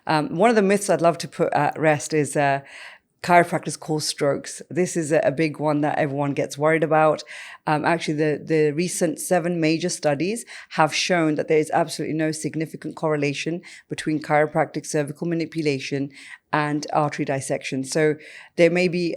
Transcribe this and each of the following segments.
One of the myths I'd love to put at rest is chiropractors cause strokes. This is a big one that everyone gets worried about. Actually, the recent 7 major studies have shown that there is absolutely no significant correlation between chiropractic cervical manipulation and artery dissection. So there may be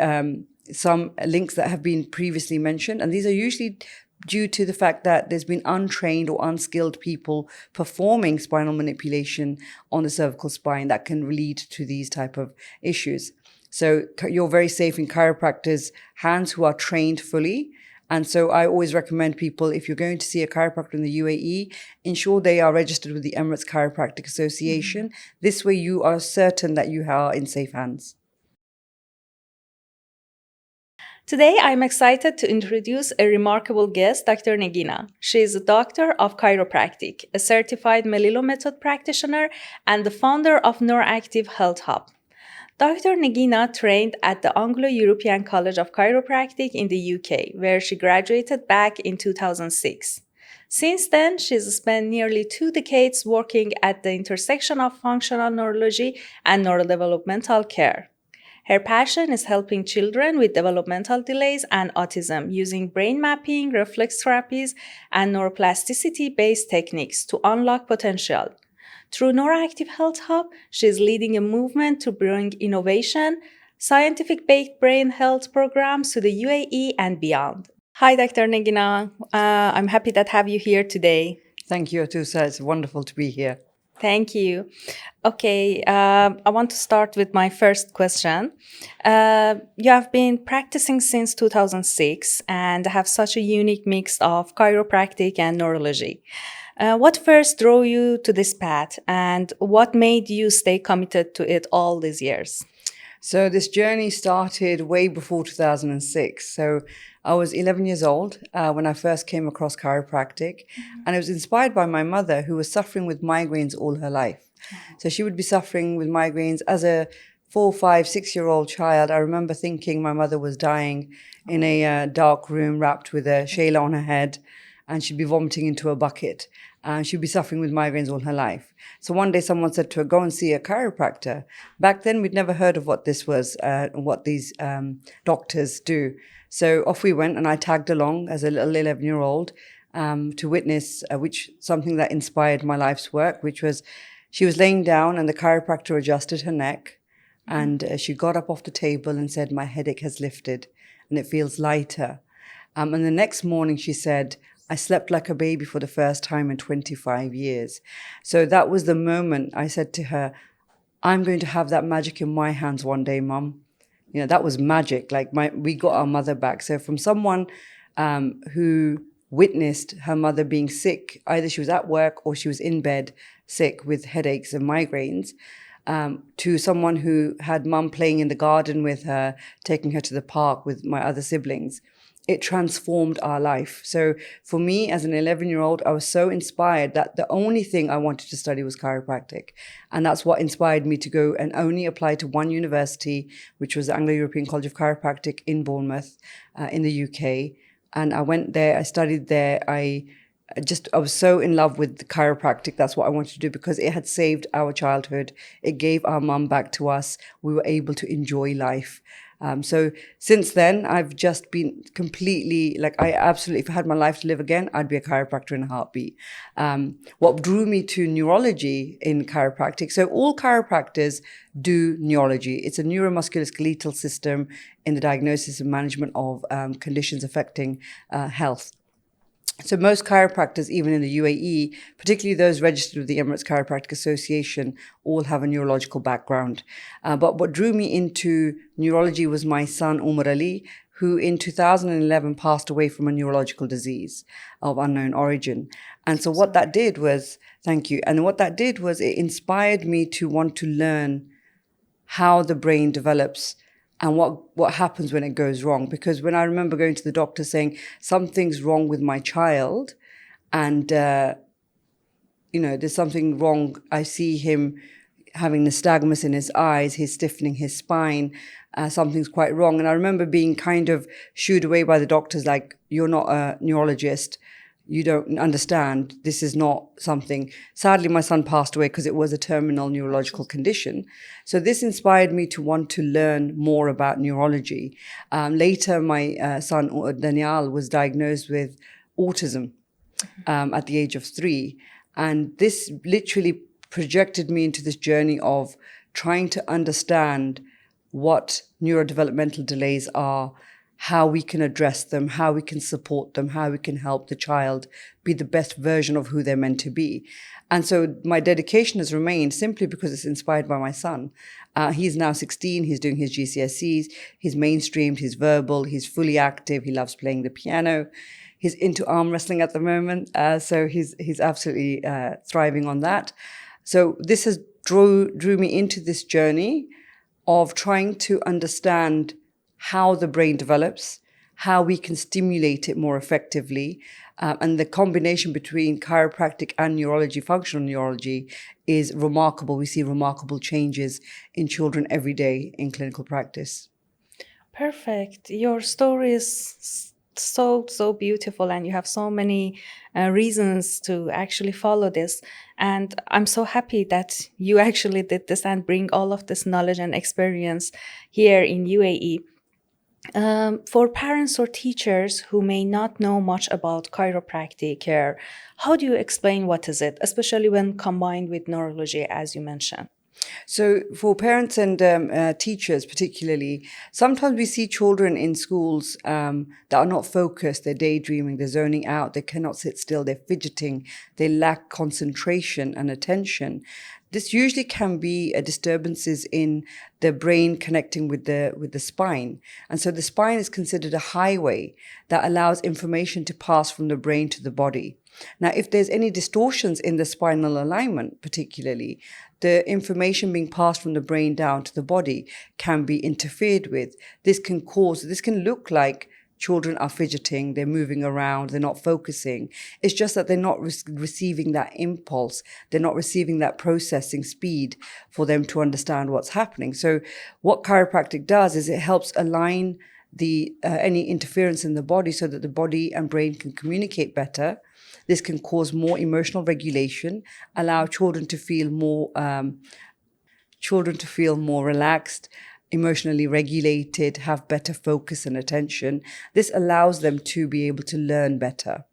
some links that have been previously mentioned, and these are usually due to the fact that there's been untrained or unskilled people performing spinal manipulation on the cervical spine that can lead to these type of issues. So you're very safe in chiropractors' hands who are trained fully. And so I always recommend people, if you're going to see a chiropractor in the UAE, ensure they are registered with the Emirates Chiropractic Association. This way you are certain that you are in safe hands. Today, I'm excited to introduce a remarkable guest, Dr. Nageena. She is a doctor of chiropractic, a certified Melillo Method practitioner, and the founder of NeuroActive Health Hub. Dr. Nageena trained at the Anglo European College of Chiropractic in the UK, where she graduated back in 2006. Since then, she's spent nearly 2 decades working at the intersection of functional neurology and neurodevelopmental care. Her passion is helping children with developmental delays and autism using brain mapping, reflex therapies, and neuroplasticity-based techniques to unlock potential. Through NeuroActive Health Hub, she is leading a movement to bring innovation, scientific-based brain health programs to the UAE and beyond. Hi, Dr. Nageena. I'm happy that I have you here today. Thank you, Atusa. It's wonderful to be here. Thank you. Okay, I want to start with my first question. You have been practicing since 2006 and have such a unique mix of chiropractic and neurology. What first drove you to this path, and what made you stay committed to it all these years? So this journey started way before 2006. So I was 11 years old when I first came across chiropractic, and it was inspired by my mother, who was suffering with migraines all her life. So she would be suffering with migraines as a 4, 5, 6-year-old child. I remember thinking my mother was dying in a dark room wrapped with a shayla on her head, and she'd be vomiting into a bucket. She'd be suffering with migraines all her life. So one day someone said to her, go and see a chiropractor. Back then, we'd never heard of what this was, what these doctors do. So off we went, and I tagged along as a little 11-year-old to witness something that inspired my life's work, which was she was laying down and the chiropractor adjusted her neck, and she got up off the table and said, my headache has lifted and it feels lighter. And the next morning she said, I slept like a baby for the first time in 25 years. So that was the moment I said to her, I'm going to have that magic in my hands one day, Mum. You know, that was magic. Like we got our mother back. So from someone who witnessed her mother being sick, either she was at work or she was in bed sick with headaches and migraines, to someone who had Mum playing in the garden with her, taking her to the park with my other siblings. It transformed our life. So for me, as an 11-year-old, I was so inspired that the only thing I wanted to study was chiropractic. And that's what inspired me to go and only apply to one university, which was the Anglo European College of Chiropractic in Bournemouth, in the UK. And I went there, I studied there. I was so in love with the chiropractic. That's what I wanted to do because it had saved our childhood. It gave our mum back to us. We were able to enjoy life. So since then, I've just been completely, I absolutely, if I had my life to live again, I'd be a chiropractor in a heartbeat. What drew me to neurology in chiropractic, so all chiropractors do neurology. It's a neuromusculoskeletal system in the diagnosis and management of conditions affecting health. So most chiropractors, even in the UAE, particularly those registered with the Emirates Chiropractic Association, all have a neurological background. But what drew me into neurology was my son, Umar Ali, who in 2011 passed away from a neurological disease of unknown origin. And so what that did was, thank you, and what that did was it inspired me to want to learn how the brain develops and what happens when it goes wrong. Because when I remember going to the doctor saying, something's wrong with my child, and, there's something wrong. I see him having nystagmus in his eyes, he's stiffening his spine, something's quite wrong. And I remember being kind of shooed away by the doctors, like, you're not a neurologist, you don't understand. This is not something. Sadly, my son passed away because it was a terminal neurological condition. So this inspired me to want to learn more about neurology. Later, my son Daniel was diagnosed with autism at the age of 3, and this literally projected me into this journey of trying to understand what neurodevelopmental delays are, how we can address them, how we can support them, how we can help the child be the best version of who they're meant to be. And so my dedication has remained simply because it's inspired by my son. He's now 16, he's doing his GCSEs, he's mainstreamed, he's verbal, he's fully active, he loves playing the piano. He's into arm wrestling at the moment, so he's absolutely thriving on that. So this has drew me into this journey of trying to understand how the brain develops, how we can stimulate it more effectively, and the combination between chiropractic and neurology, functional neurology, is remarkable. We see remarkable changes in children every day in clinical practice. Perfect. Your story is so beautiful, and you have so many reasons to actually follow this. And I'm so happy that you actually did this and bring all of this knowledge and experience here in UAE. For parents or teachers who may not know much about chiropractic care, how do you explain what is it, especially when combined with neurology, as you mentioned? So for parents and teachers particularly, sometimes we see children in schools that are not focused, they're daydreaming, they're zoning out, they cannot sit still, they're fidgeting, they lack concentration and attention. This usually can be disturbances in the brain connecting with the spine. And so the spine is considered a highway that allows information to pass from the brain to the body. Now, if there's any distortions in the spinal alignment, particularly, the information being passed from the brain down to the body can be interfered with. This can look like children are fidgeting, they're moving around, they're not focusing. It's just that they're not receiving that impulse. They're not receiving that processing speed for them to understand what's happening. So what chiropractic does is it helps align any interference in the body so that the body and brain can communicate better. This can cause more emotional regulation, allow children to feel more relaxed, emotionally regulated, have better focus and attention. This allows them to be able to learn better.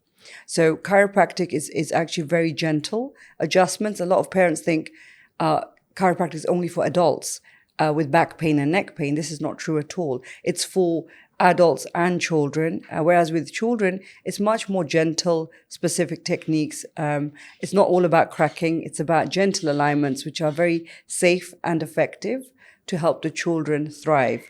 So chiropractic is actually very gentle adjustments. A lot of parents think chiropractic is only for adults with back pain and neck pain. This is not true at all. It's for adults and children, whereas with children, it's much more gentle, specific techniques. It's not all about cracking. It's about gentle alignments, which are very safe and effective to help the children thrive.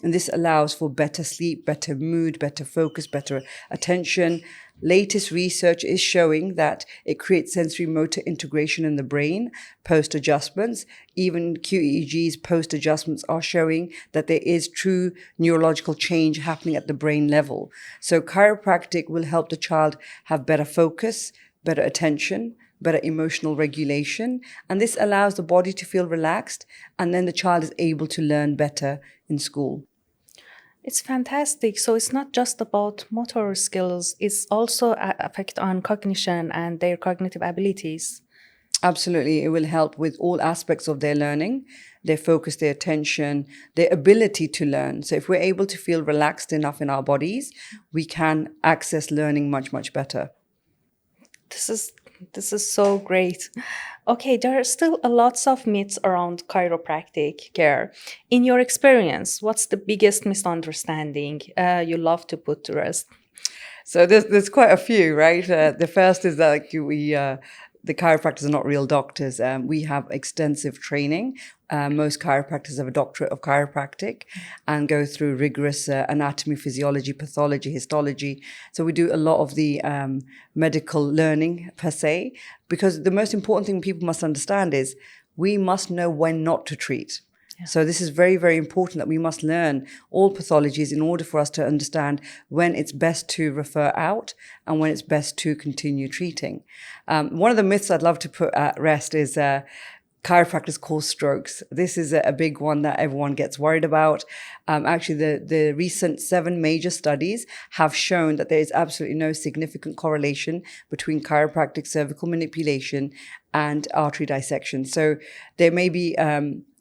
And this allows for better sleep, better mood, better focus, better attention. Latest research is showing that it creates sensory motor integration in the brain post-adjustments. Even QEEG's post-adjustments are showing that there is true neurological change happening at the brain level. So chiropractic will help the child have better focus, better attention, better emotional regulation. And this allows the body to feel relaxed, and then the child is able to learn better in school. It's fantastic. So it's not just about motor skills, it's also affect on cognition and their cognitive abilities. Absolutely. It will help with all aspects of their learning, their focus, their attention, their ability to learn. So if we're able to feel relaxed enough in our bodies, we can access learning much, much better. This is so great. Okay, there are still lots of myths around chiropractic care. In your experience, what's the biggest misunderstanding you love to put to rest? So there's quite a few, right? The first is that the chiropractors are not real doctors. We have extensive training. Most chiropractors have a doctorate of chiropractic and go through rigorous anatomy, physiology, pathology, histology. So we do a lot of the medical learning per se, because the most important thing people must understand is we must know when not to treat. Yeah. So this is very, very important that we must learn all pathologies in order for us to understand when it's best to refer out and when it's best to continue treating. One of the myths I'd love to put at rest is chiropractors cause strokes. This is a big one that everyone gets worried about. Actually, the recent 7 major studies have shown that there is absolutely no significant correlation between chiropractic cervical manipulation and artery dissection. So there may be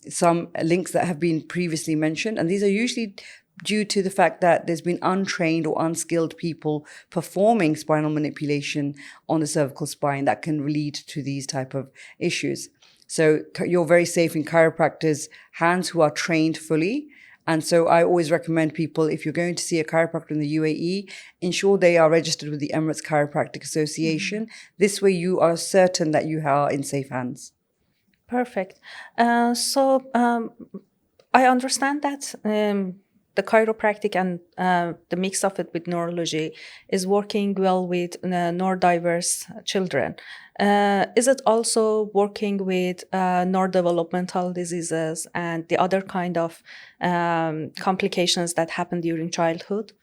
some links that have been previously mentioned, and these are usually due to the fact that there's been untrained or unskilled people performing spinal manipulation on the cervical spine that can lead to these type of issues. So you're very safe in chiropractors' hands who are trained fully. And so I always recommend people, if you're going to see a chiropractor in the UAE, ensure they are registered with the Emirates Chiropractic Association. This way you are certain that you are in safe hands. Perfect. I understand that the chiropractic and the mix of it with neurology is working well with neurodiverse children. Is it also working with neurodevelopmental diseases and the other kind of complications that happen during childhood?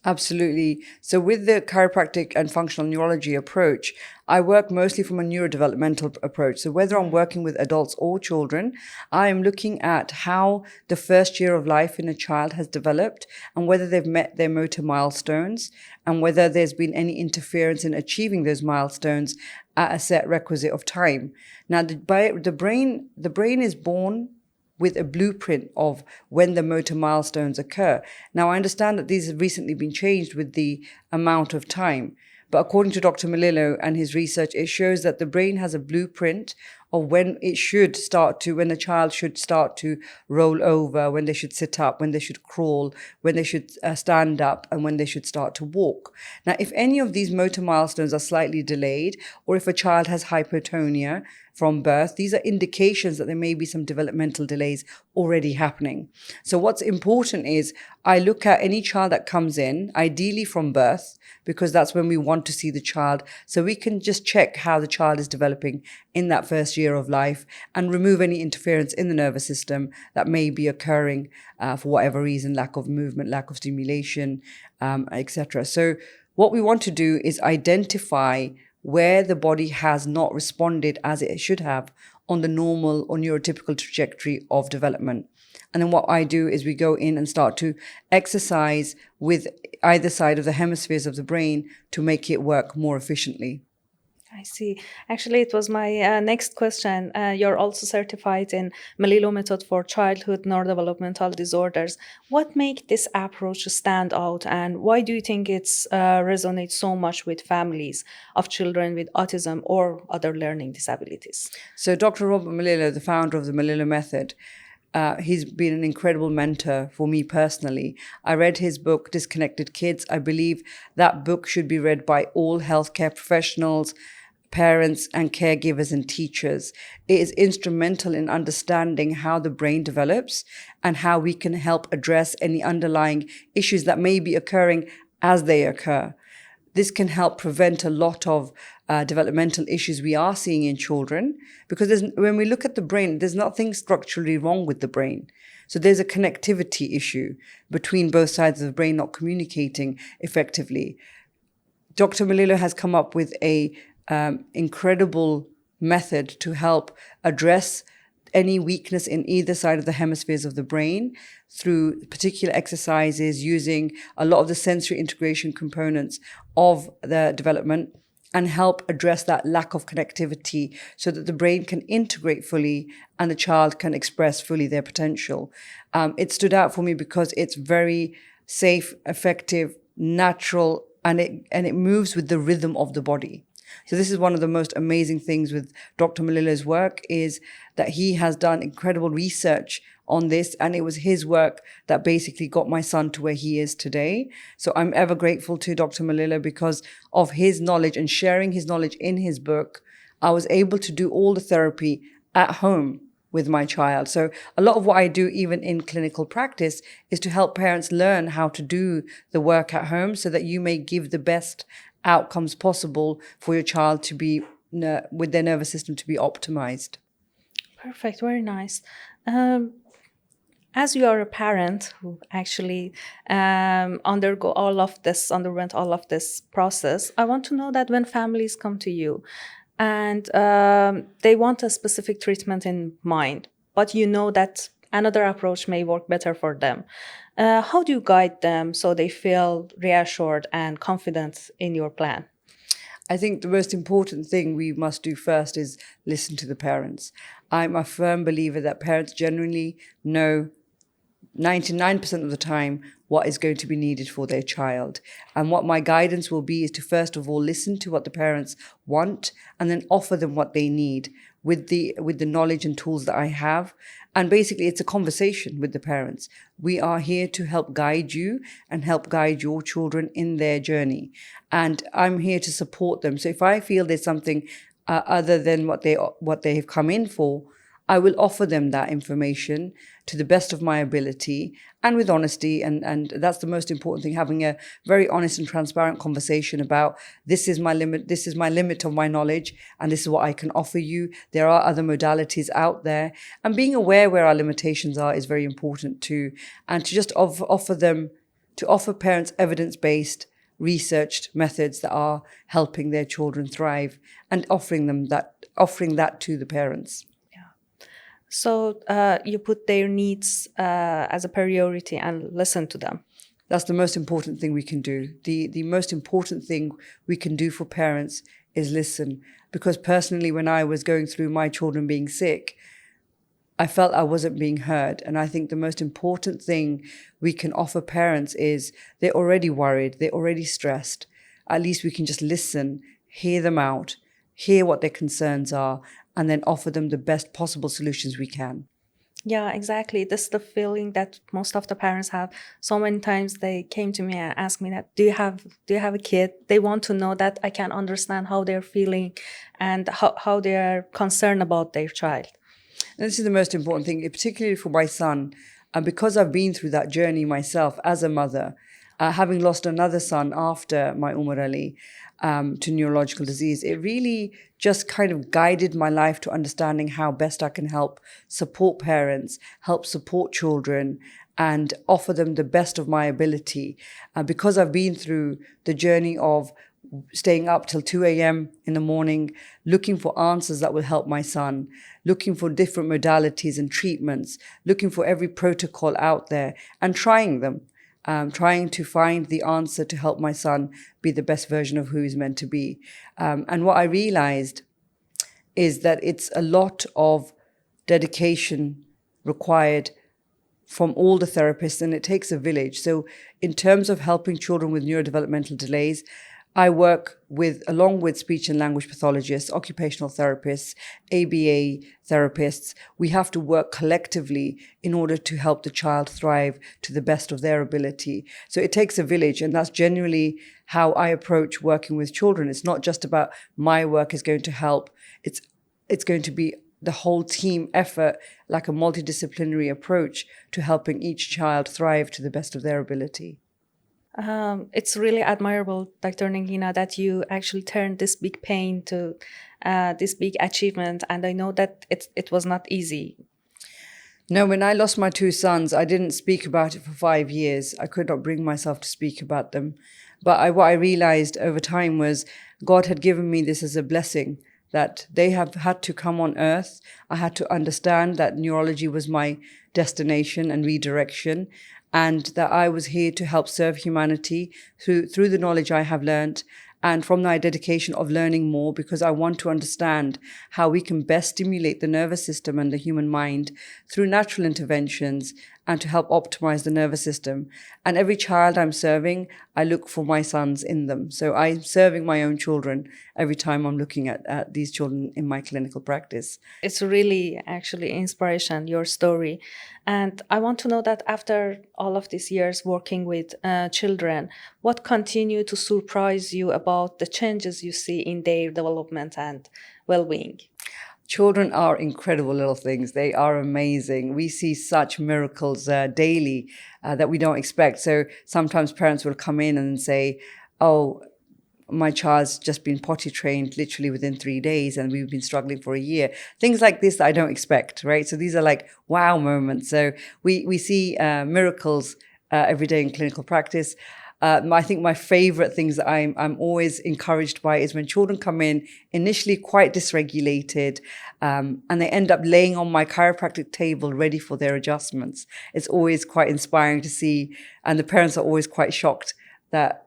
Absolutely. So with the chiropractic and functional neurology approach, I work mostly from a neurodevelopmental approach. So whether I'm working with adults or children, I am looking at how the first year of life in a child has developed and whether they've met their motor milestones and whether there's been any interference in achieving those milestones at a set requisite of time. Now, the brain is born with a blueprint of when the motor milestones occur. Now, I understand that these have recently been changed with the amount of time, but according to Dr. Melillo and his research, it shows that the brain has a blueprint of when the child should start to roll over, when they should sit up, when they should crawl, when they should stand up, and when they should start to walk. Now, if any of these motor milestones are slightly delayed, or if a child has hypotonia from birth, these are indications that there may be some developmental delays already happening. So what's important is I look at any child that comes in, ideally from birth, because that's when we want to see the child, so we can just check how the child is developing in that first year of life and remove any interference in the nervous system that may be occurring for whatever reason, lack of movement, lack of stimulation, etc. So what we want to do is identify where the body has not responded as it should have on the normal or neurotypical trajectory of development. And then what I do is we go in and start to exercise with either side of the hemispheres of the brain to make it work more efficiently. I see. Actually, it was my next question. You're also certified in Melillo Method for childhood neurodevelopmental disorders. What makes this approach stand out, and why do you think it's resonates so much with families of children with autism or other learning disabilities? So Dr. Robert Melillo, the founder of the Melillo Method, he's been an incredible mentor for me personally. I read his book, Disconnected Kids. I believe that book should be read by all healthcare professionals, parents and caregivers and teachers. It is instrumental in understanding how the brain develops and how we can help address any underlying issues that may be occurring as they occur. This can help prevent a lot of developmental issues we are seeing in children, because when we look at the brain, there's nothing structurally wrong with the brain. So there's a connectivity issue between both sides of the brain not communicating effectively. Dr. Melillo has come up with a incredible method to help address any weakness in either side of the hemispheres of the brain through particular exercises using a lot of the sensory integration components of the development and help address that lack of connectivity so that the brain can integrate fully and the child can express fully their potential. It stood out for me because it's very safe, effective, natural, and it moves with the rhythm of the body. So this is one of the most amazing things with Dr. Melillo's work, is that he has done incredible research on this, and it was his work that basically got my son to where he is today. So I'm ever grateful to Dr. Melillo because of his knowledge and sharing his knowledge in his book. I was able to do all the therapy at home with my child. So a lot of what I do even in clinical practice is to help parents learn how to do the work at home so that you may give the best outcomes possible for your child to be with their nervous system to be optimized. Perfect, very nice. As you are a parent who actually underwent all of this process, I want to know that when families come to you, and they want a specific treatment in mind, but you know that another approach may work better for them. How do you guide them so they feel reassured and confident in your plan? I think the most important thing we must do first is listen to the parents. I'm a firm believer that parents generally know 99% of the time what is going to be needed for their child. And what my guidance will be is to first of all listen to what the parents want and then offer them what they need with the knowledge and tools that I have. And basically it's a conversation with the parents. We are here to help guide you and help guide your children in their journey. And I'm here to support them. So if I feel there's something other than what they have come in for, I will offer them that information to the best of my ability and with honesty. And that's the most important thing, having a very honest and transparent conversation about this is my limit of my knowledge, and this is what I can offer you. There are other modalities out there. And being aware where our limitations are is very important too. And to just offer parents evidence-based, researched methods that are helping their children thrive and offering that to the parents. So you put their needs as a priority and listen to them. That's the most important thing we can do. The most important thing we can do for parents is listen. Because personally, when I was going through my children being sick, I felt I wasn't being heard. And I think the most important thing we can offer parents is they're already worried, they're already stressed. At least we can just listen, hear them out, hear what their concerns are, and then offer them the best possible solutions we can. Yeah, exactly. This is the feeling that most of the parents have. So many times they came to me and asked me that, do you have a kid? They want to know that I can understand how they're feeling and how they're concerned about their child. And this is the most important thing, particularly for my son. And because I've been through that journey myself as a mother, having lost another son after my Ali, to neurological disease, it really just kind of guided my life to understanding how best I can help support parents, help support children, and offer them the best of my ability. Because I've been through the journey of staying up till 2 a.m. in the morning, looking for answers that will help my son, looking for different modalities and treatments, looking for every protocol out there and trying them. Trying to find the answer to help my son be the best version of who he's meant to be. And what I realized is that it's a lot of dedication required from all the therapists, and it takes a village. So in terms of helping children with neurodevelopmental delays, I work along with speech and language pathologists, occupational therapists, ABA therapists. We have to work collectively in order to help the child thrive to the best of their ability. So it takes a village, and that's generally how I approach working with children. It's not just about my work is going to help. It's going to be the whole team effort, like a multidisciplinary approach to helping each child thrive to the best of their ability. It's really admirable, Dr. Nageena, that you actually turned this big pain to this big achievement. And I know that it was not easy. No, when I lost my two sons, I didn't speak about it for 5 years. I could not bring myself to speak about them. But what I realized over time was God had given me this as a blessing, that they have had to come on earth. I had to understand that neurology was my destination and redirection, and that I was here to help serve humanity through the knowledge I have learned, and from my dedication of learning more, because I want to understand how we can best stimulate the nervous system and the human mind through natural interventions and to help optimize the nervous system. And every child I'm serving, I look for my sons in them. So I'm serving my own children every time I'm looking at these children in my clinical practice. It's really actually inspiration, your story. And I want to know that after all of these years working with children, what continue to surprise you about the changes you see in their development and well-being? Children are incredible little things. They are amazing. We see such miracles daily that we don't expect. So sometimes parents will come in and say, oh, my child's just been potty trained literally within 3 days and we've been struggling for a year. Things like this that I don't expect, right? So these are like wow moments. So we see miracles every day in clinical practice. I think my favorite things that I'm always encouraged by is when children come in initially quite dysregulated, and they end up laying on my chiropractic table ready for their adjustments. It's always quite inspiring to see, and the parents are always quite shocked that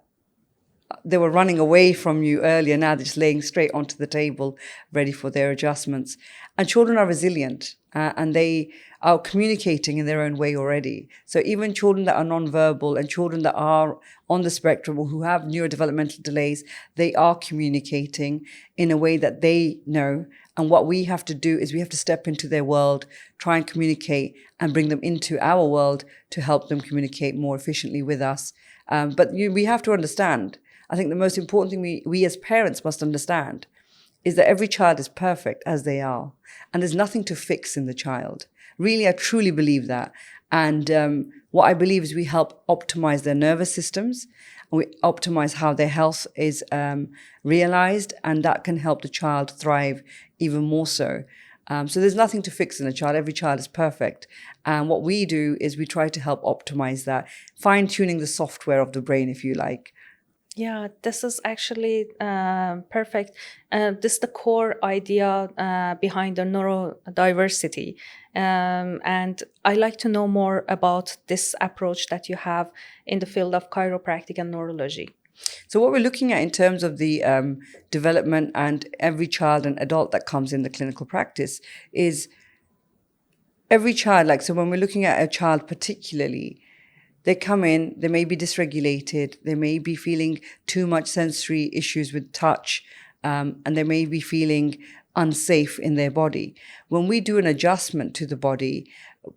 they were running away from you earlier. Now they're just laying straight onto the table, ready for their adjustments. And children are resilient, and they are communicating in their own way already. So even children that are nonverbal and children that are on the spectrum or who have neurodevelopmental delays, they are communicating in a way that they know. And what we have to do is we have to step into their world, try and communicate and bring them into our world to help them communicate more efficiently with us. But we have to understand, I think the most important thing we as parents must understand is that every child is perfect as they are. And there's nothing to fix in the child. Really, I truly believe that. And what I believe is we help optimize their nervous systems. And we optimize how their health is realized. And that can help the child thrive even more so. So there's nothing to fix in a child. Every child is perfect. And what we do is we try to help optimize that, fine-tuning the software of the brain, if you like. Yeah, this is actually perfect. This is the core idea behind the neurodiversity. And I like to know more about this approach that you have in the field of chiropractic and neurology. So what we're looking at in terms of the development and every child and adult that comes in the clinical practice is every child, so when we're looking at a child particularly, they come in, they may be dysregulated, they may be feeling too much sensory issues with touch, and they may be feeling unsafe in their body. When we do an adjustment to the body,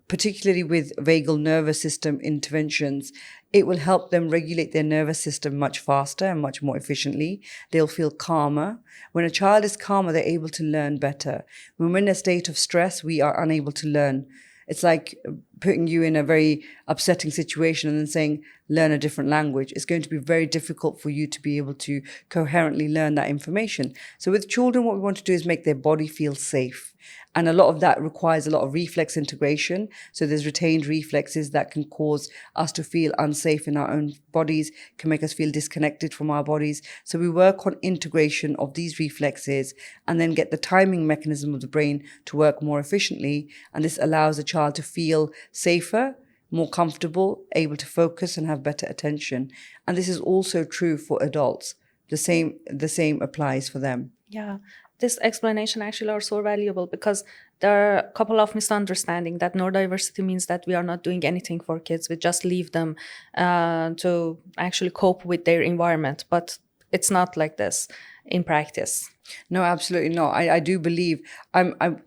particularly with vagal nervous system interventions, it will help them regulate their nervous system much faster and much more efficiently. They'll feel calmer. When a child is calmer, they're able to learn better. When we're in a state of stress, we are unable to learn. It's like putting you in a very upsetting situation and then saying, learn a different language. It's going to be very difficult for you to be able to coherently learn that information. So with children, what we want to do is make their body feel safe. And a lot of that requires a lot of reflex integration. So there's retained reflexes that can cause us to feel unsafe in our own bodies, can make us feel disconnected from our bodies. So we work on integration of these reflexes and then get the timing mechanism of the brain to work more efficiently. And this allows the child to feel safer, more comfortable, able to focus and have better attention. And this is also true for adults. The same applies for them. Yeah, this explanation actually are so valuable because there are a couple of misunderstandings that neurodiversity means that we are not doing anything for kids. We just leave them to actually cope with their environment. But it's not like this in practice. No, absolutely not. I do believe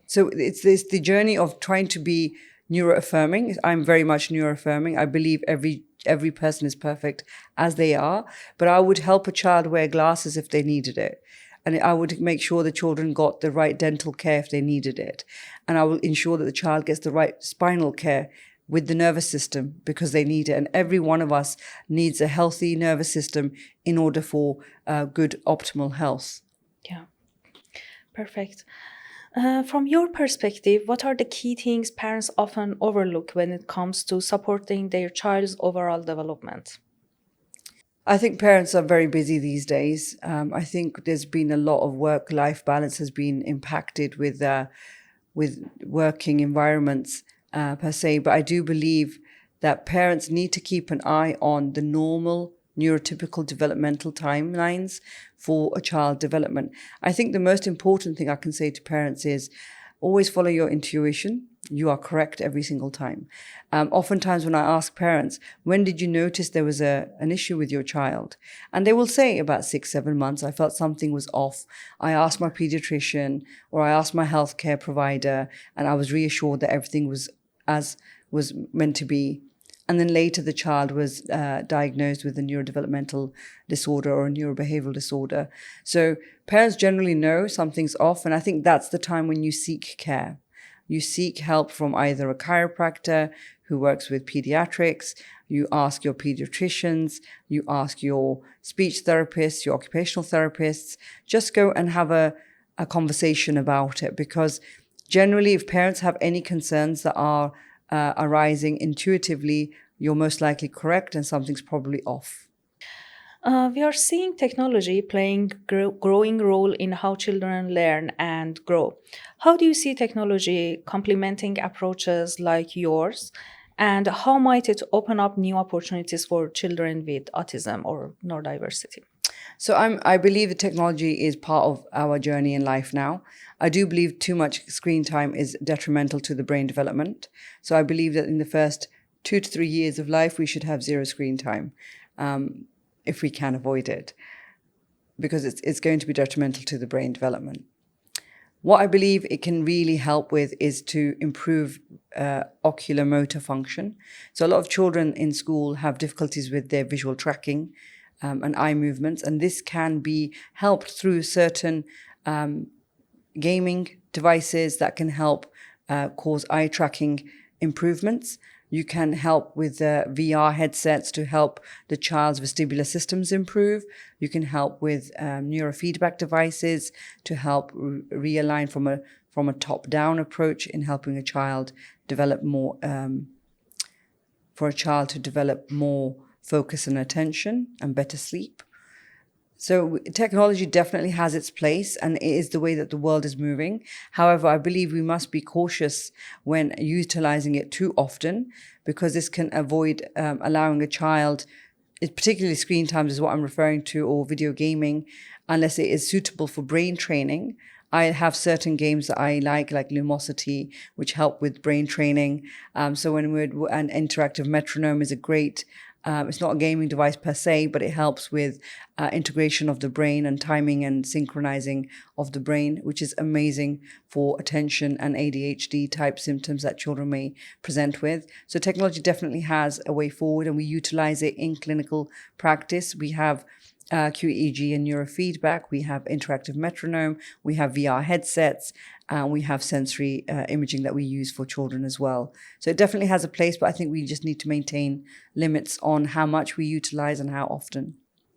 so it's the journey of trying to be neuroaffirming. I'm very much neuroaffirming. I believe every person is perfect as they are, but I would help a child wear glasses if they needed it. And I would make sure the children got the right dental care if they needed it. And I will ensure that the child gets the right spinal care with the nervous system because they need it. And every one of us needs a healthy nervous system in order for good optimal health. Yeah, perfect. From your perspective, what are the key things parents often overlook when it comes to supporting their child's overall development? I think parents are very busy these days. I think there's been a lot of work-life balance has been impacted with working environments per se. But I do believe that parents need to keep an eye on the normal neurotypical developmental timelines for a child development. I think the most important thing I can say to parents is always follow your intuition. You are correct every single time. Oftentimes when I ask parents, when did you notice there was an issue with your child? And they will say about 6-7 months, I felt something was off. I asked my pediatrician or I asked my healthcare provider and I was reassured that everything was as was meant to be. And then later the child was diagnosed with a neurodevelopmental disorder or a neurobehavioral disorder. So parents generally know something's off. And I think that's the time when you seek care. You seek help from either a chiropractor who works with pediatrics, you ask your pediatricians, you ask your speech therapists, your occupational therapists. Just go and have a conversation about it, because generally if parents have any concerns that are arising intuitively, you're most likely correct and something's probably off. We are seeing technology playing growing role in how children learn and grow. How do you see technology complementing approaches like yours, and how might it open up new opportunities for children with autism or neurodiversity? So I believe that technology is part of our journey in life now. I do believe too much screen time is detrimental to the brain development. So I believe that in the first 2 to 3 years of life, we should have zero screen time, if we can avoid it, because it's going to be detrimental to the brain development. What I believe it can really help with is to improve ocular motor function. So a lot of children in school have difficulties with their visual tracking and eye movements, and this can be helped through certain gaming devices that can help cause eye tracking improvements. You can help with VR headsets to help the child's vestibular systems improve. You can help with neurofeedback devices to help realign from a top-down approach in helping a child develop more, for a child to develop more focus and attention and better sleep. So technology definitely has its place, and it is the way that the world is moving. However, I believe we must be cautious when utilizing it too often, because this can avoid allowing a child, particularly screen times is what I'm referring to, or video gaming, unless it is suitable for brain training. I have certain games that I like Lumosity, which help with brain training. So an interactive metronome is a great. It's not a gaming device per se, but it helps with integration of the brain and timing and synchronizing of the brain, which is amazing for attention and ADHD type symptoms that children may present with. So technology definitely has a way forward, and we utilize it in clinical practice. We have QEEG and neurofeedback, we have interactive metronome, we have VR headsets, we have sensory imaging that we use for children as well. So it definitely has a place, but I think we just need to maintain limits on how much we utilize and how often.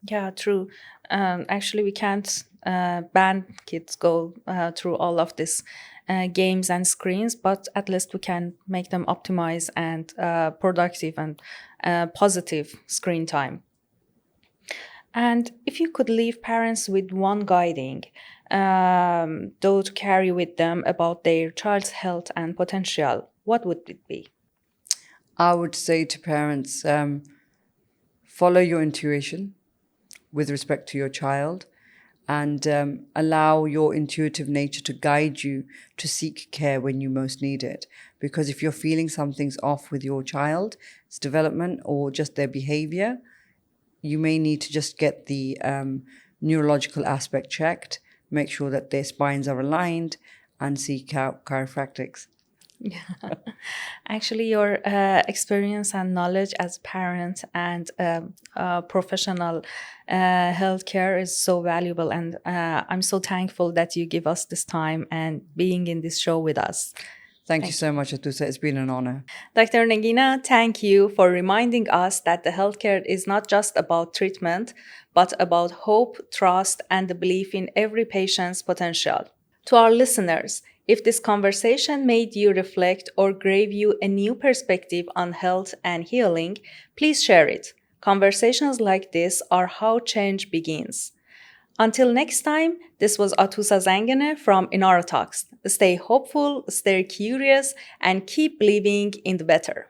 Yeah, true. Actually, we can't ban kids go through all of this games and screens, but at least we can make them optimize and productive and positive screen time. And if you could leave parents with one guiding though to carry with them about their child's health and potential, what would it be? I would say to parents, follow your intuition with respect to your child, and allow your intuitive nature to guide you to seek care when you most need it. Because if you're feeling something's off with your child's development or just their behavior, you may need to just get the neurological aspect checked, make sure that their spines are aligned, and seek out chiropractics. Yeah. Actually, your experience and knowledge as parent and professional healthcare is so valuable, and I'm so thankful that you give us this time and being in this show with us. Thank you so much, Atusa. It's been an honor. Dr. Nageena, thank you for reminding us that the healthcare is not just about treatment, but about hope, trust, and the belief in every patient's potential. To our listeners, if this conversation made you reflect or gave you a new perspective on health and healing, please share it. Conversations like this are how change begins. Until next time, this was Atusa Zangene from Enara Talks. Stay hopeful, stay curious, and keep believing in the better.